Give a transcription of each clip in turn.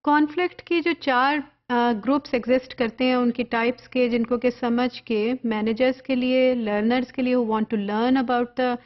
Conflict की जो चार ग्रुप्स एग्जिस्ट करते हैं उनकी टाइप्स के, जिनको के समझ के मैनेजर्स के लिए, लर्नर्स के लिए who want to learn about the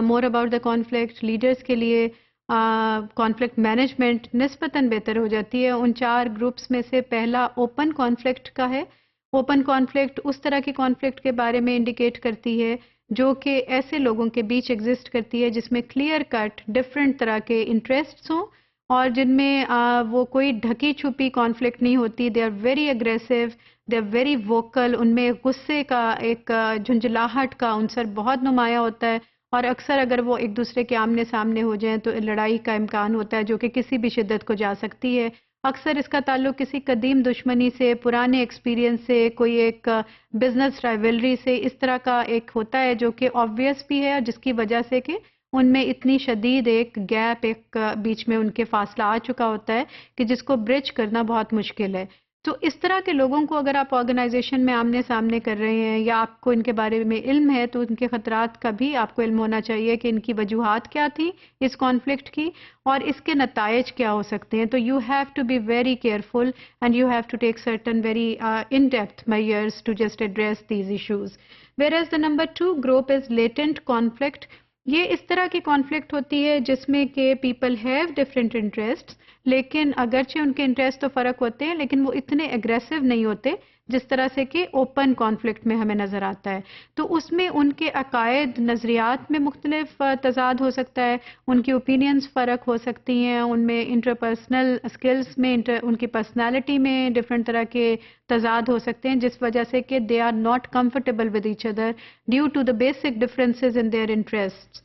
more about the conflict, leaders के लिए कॉन्फ्लिक्ट मैनेजमेंट निस्बतन बेहतर हो जाती है। उन चार ग्रुप्स में से पहला ओपन कॉन्फ्लिक्ट का है। ओपन कॉन्फ्लिक्ट उस तरह की कॉन्फ्लिक्ट के बारे में इंडिकेट करती है जो कि ऐसे लोगों के बीच एग्जिस्ट करती है जिसमें क्लियर कट डिफरेंट तरह के इंटरेस्ट्स हों और जिनमें वो कोई ढकी छुपी कॉन्फ्लिक्ट नहीं होती। They are very aggressive, they are very vocal, उनमें गुस्से का एक झुंझलाहट का अंसर बहुत नुमाया होता है और अक्सर अगर वो एक दूसरे के आमने सामने हो जाएं तो लड़ाई का इम्कान होता है जो कि किसी भी शिद्दत को जा सकती है। अक्सर इसका ताल्लुक किसी कदीम दुश्मनी से, पुराने एक्सपीरियंस से, कोई एक बिजनेस राइवलरी से, इस तरह का एक होता है जो कि ऑब्वियस भी है और जिसकी वजह से कि उनमें इतनी शदीद एक गैप, एक बीच में उनके फासला आ चुका होता है कि जिसको ब्रिज करना बहुत मुश्किल है। तो इस तरह के लोगों को अगर आप ऑर्गेनाइजेशन में आमने सामने कर रहे हैं या आपको इनके बारे में इल्म है तो इनके खतरात का भी आपको इल्म होना चाहिए कि इनकी वजूहात क्या थी इस कॉन्फ्लिक्ट की और इसके नतायज क्या हो सकते हैं। तो you have to be very careful and you have to take certain very in depth measures to just address these issues. Whereas the number 2 group is latent conflict. ये इस तरह की कॉन्फ्लिक्ट होती है जिसमें के पीपल हैव डिफरेंट इंटरेस्ट्स, लेकिन अगरचे उनके इंटरेस्ट तो फ़र्क होते हैं लेकिन वो इतने एग्रेसिव नहीं होते जिस तरह से कि ओपन कॉन्फ्लिक्ट में हमें नज़र आता है। तो उसमें उनके अकायद, नज़रियात में मुख्तलिफ तज़ाद हो सकता है, उनकी ओपिनियंस फ़र्क हो सकती हैं, उनमें इंटरपर्सनल स्किल्स में, उनकी पर्सनैलिटी में डिफरेंट तरह के तज़ाद हो सकते हैं जिस वजह से कि they are not comfortable with each other due to the basic differences in their interest.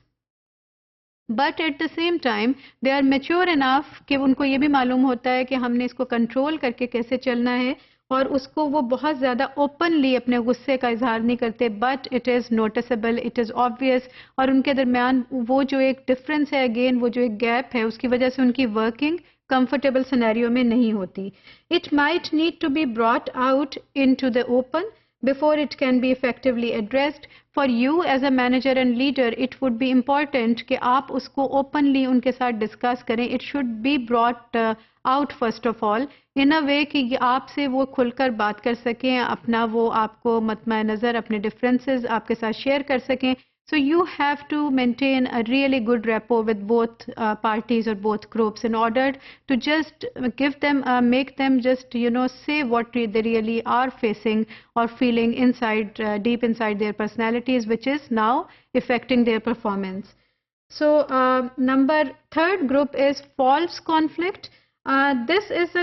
But at the same time they are mature enough कि उनको ये भी मालूम होता है कि हमने इसको कंट्रोल करके कैसे चलना है और उसको वो बहुत ज़्यादा ओपनली अपने गुस्से का इजहार नहीं करते, but it is noticeable, it is obvious और उनके दरमियान वो जो एक डिफरेंस है, अगेन वो जो एक गैप है, उसकी वजह से उनकी वर्किंग कंफर्टेबल सिनेरियो में नहीं होती। It might need to be brought out into the open before it can be effectively addressed. For you as a manager and leader, it would be important कि आप उसको openly उनके साथ discuss करें. It should be brought out first of all in a way कि आपसे वो खुलकर बात कर सकें, अपना वो आपको मतमा नज़र, अपने differences आपके साथ share कर सकें. So you have to maintain a really good rapport with both parties or both groups in order to just give them, make them just, you know, say what they really are facing or feeling inside, deep inside their personalities, which is now affecting their performance. So number third group is false conflict. This is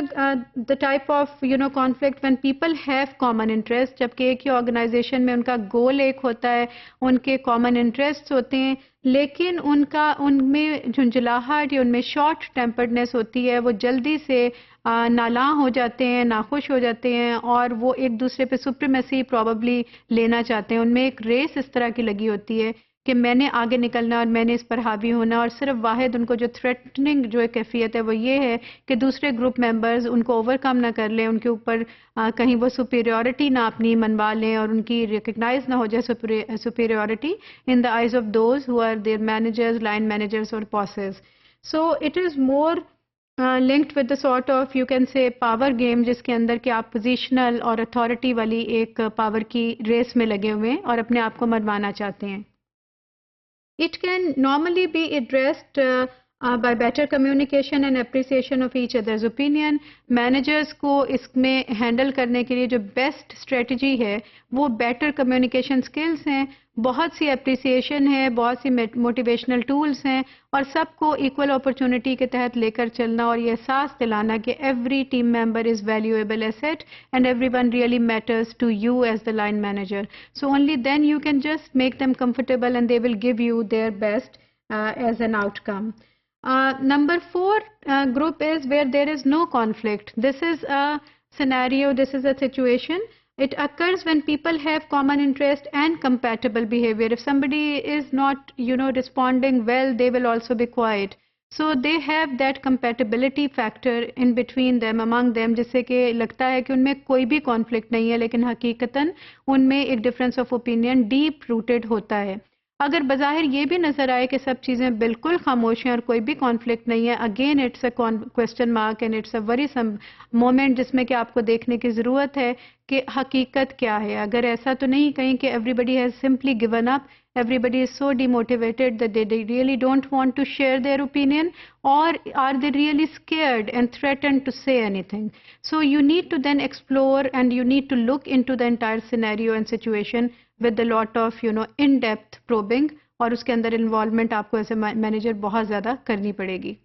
the type of conflict when people have common interest. जबकि एक ही organisation में उनका गोल एक होता है, उनके common interests होते हैं, लेकिन उनमें झुंझलाहट या उनमें शॉर्ट टेम्पर्डनेस होती है, वो जल्दी से नालां हो जाते हैं, नाखुश हो जाते हैं और वो एक दूसरे पे सुप्रीमेसी प्रॉबली लेना चाहते हैं। उनमें एक रेस इस तरह की लगी होती है कि मैंने आगे निकलना और मैंने इस पर हावी होना और सिर्फ वाहिद उनको जो थ्रेटनिंग जो एक कैफियत है वो ये है कि दूसरे ग्रुप मेंबर्स उनको ओवरकम ना कर लें, उनके ऊपर कहीं वो सुपीरियॉरिटी ना अपनी मनवा लें और उनकी रिकग्नाइज ना हो जाए superiority in the eyes of those who are their managers, line managers और bosses. So it is more linked with the sort of you can say power game जिसके अंदर कि आप पोजिशनल और अथॉरिटी वाली एक पावर की रेस में लगे हुए हैं और अपने आप को मनवाना चाहते हैं. It can normally be addressed by better communication and appreciation of each other's opinion. Managers को इसमें handle करने के लिए जो best strategy है वो better communication skills हैं, बहुत सी appreciation है, बहुत सी motivational tools हैं और सबको equal opportunity के तहत लेकर चलना और ये एहसास दिलाना कि every team member is valuable asset and everyone really matters to you as the line manager. So only then you can just make them comfortable and they will give you their best as an outcome. Number 4 group is where there is no conflict. This is a scenario, this is a situation. It occurs when people have common interest and compatible behavior. If somebody is not, responding well, they will also be quiet. So they have that compatibility factor in between them, among them, जिससे कि लगता है कि उनमें कोई भी conflict नहीं है, लेकिन हकीकतन उनमें एक difference of opinion deep rooted होता है. अगर बज़ाहिर ये भी नज़र आए कि सब चीज़ें बिल्कुल खामोश हैं और कोई भी कॉन्फ्लिक्ट नहीं है, again it's a question mark and it's a worrisome moment जिसमें कि आपको देखने की ज़रूरत है कि हकीकत क्या है। अगर ऐसा तो नहीं कहीं कि everybody has simply given up, everybody is so demotivated that they really don't want to share their opinion, or are they really scared and threatened to say anything. So you need to then explore and you need to look into the entire scenario and situation with a lot of in depth probing, और उसके अंदर involvement आपको as a manager बहुत ज़्यादा करनी पड़ेगी.